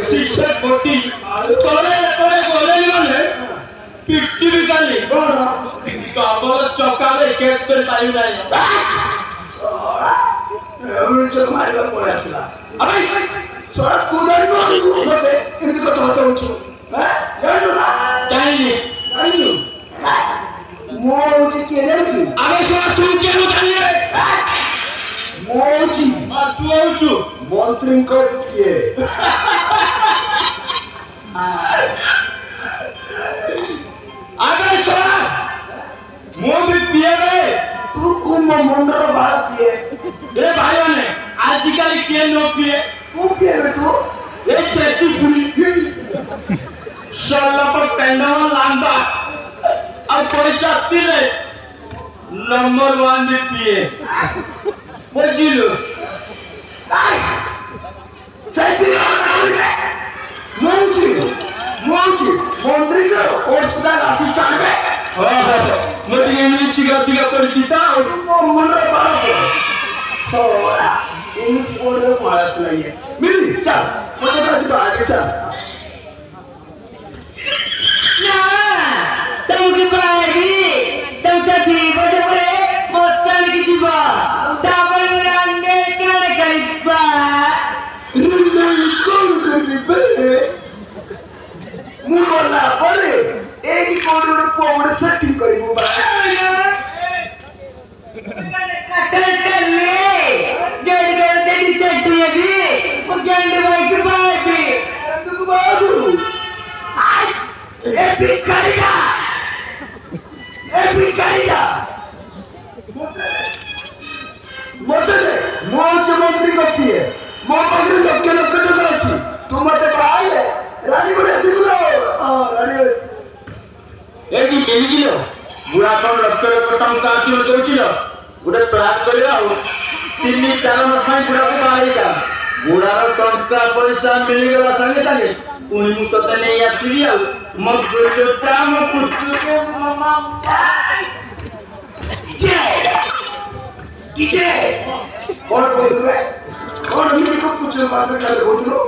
शिक्षक मोठी पिट्टी बिकाली बाबाला चौकाले केस पे पायू नाही मायला पळे असला अरे सोडा कुदारी होते किती कसं होतं काही मोची केले अरे सोडा तू केलं चालले मोची तू आऊचू मंत्रींकड ये अरे सोडा मोदी पिए रे तू कुंभ मुंडर बाळा पिये ए भाईवाने आजकाल के नो पिए तू पिये रे तू एक कैसी पूरी शाला पर पेंडावा लांदा अब पैसा पीले नंबर 1 में पिए बुझिलो काय सैती मोची मंत्रींकड ओळखता असं सांगे मोदी इंग्लिश शिकवती का परिचिता मुंडर बाळा सोडा इंग्लिश बोर्ड माळाच नाहीये मिली चल माझ्याकडे बाळा चल Tangki pagi, tangki bagaimana? Bosan kita ba? Dapat berande kena kali ba? Rundang kau keribe, mula boleh. Ini kodur kodur setting kau ibu ba. Kali jadi setting lagi. Bukan dua itu baik. Itu baru. Epic Karida. Mote मंत्री को पिए मंत्री लोग के लोग कटो जाती तुम मते बाहर है रानी बोले दिलो रानी ए की मिलिलो बुढ़ा कौन लक्ष्य पटम का आसियो दोचिलो गुडे प्लान करियो 3-4 मास बुढ़ा को बाहर जा बुढ़ा टंका पैसा मिली गला संगे संगे पुणी मु तो नहीं आसीबी आ मग बोलो दाम पुछु के मामा किसे कौन बोल रहे कौन मिली को कुछ बात कर बोल लो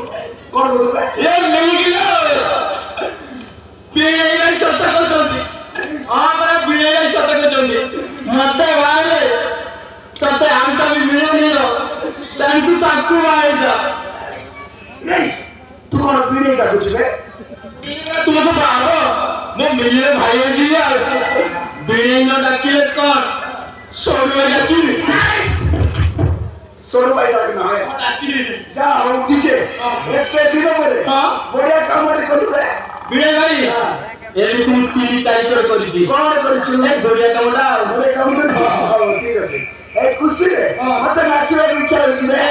कौन बोल रहे ए मिलिलो पीए नहीं चलता को चलती हां बड़ा पीए नहीं चलता को चलती मते वाले तते आमका भी मिले नहीं रो तांकू ताकू वाले जा नहीं तू कौन पीने का कुछ है तुम तो बाबा मैं मिले भाई जी यार बीड़ी न डकिले कौन सोडवे डकिले सोडो भाई का नाम है डकिले जा हो किसे एक पे दिनो बोले बढ़िया काम कर रहे बीड़ी भाई ये भी तुम 3-4 कर दी कौन कर सुने बढ़िया कामडा बढ़िया काम कर ठीक है ए कुछ रे मत नाचो विचार की रे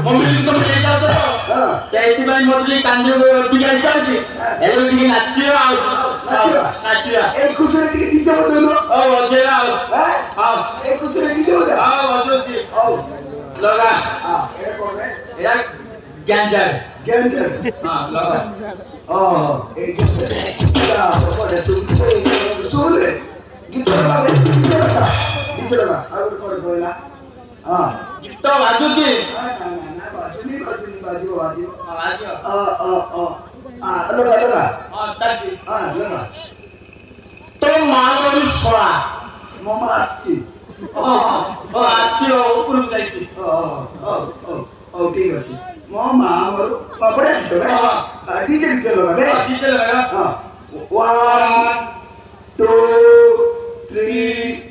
मम्मी तुम ले जाओ तो कैसी भाई मोटली कांदे की कैसा थी एलो की नाचियो नाचियो ए कुछ रे की पीछे मत लो ओ वजे आओ हां ए कुछ रे की दो आओ वजो जी आओ लगा हां ये कौन है यार गंजर हां लगा ए क्या कौन है सुन रे गिटार लगा और कोई बोला हां गिटार बाजू की ना बाजू लगा हां चाची हां लगा तो मारो छोड़ा मामा आछि आछियो ऊपर जाइছি ठीक ଅଛି मामा मारो पापड़े तो हां डीजे लगा बे डीजे लगा हां 1 2 3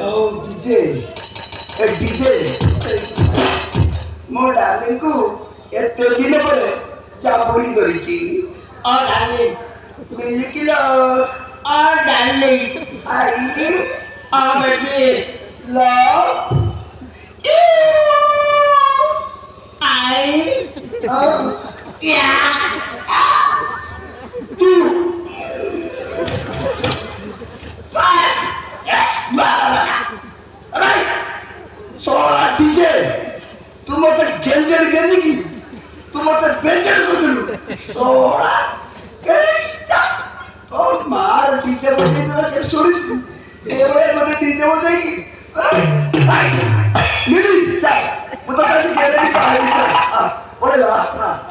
Oh, DJ. Hey, DJ. Mo darling ko, eto din pa rin. Jabuli ko rin. Oh, darling. Mili kilo. Oh, darling. Ay. Oh, baby. Love. I. Oh. Yeah. Aray! Soalnya DJ, tu masa gel-gel ni, tu masa gel-gel ko dulu. Soalnya, kaya, oh mar DJ bagi tu lah kesulit. Ewe mana DJ bagi? Ay, ini, cak, betul kan si gel ni pakai ni? Ah, boleh lah.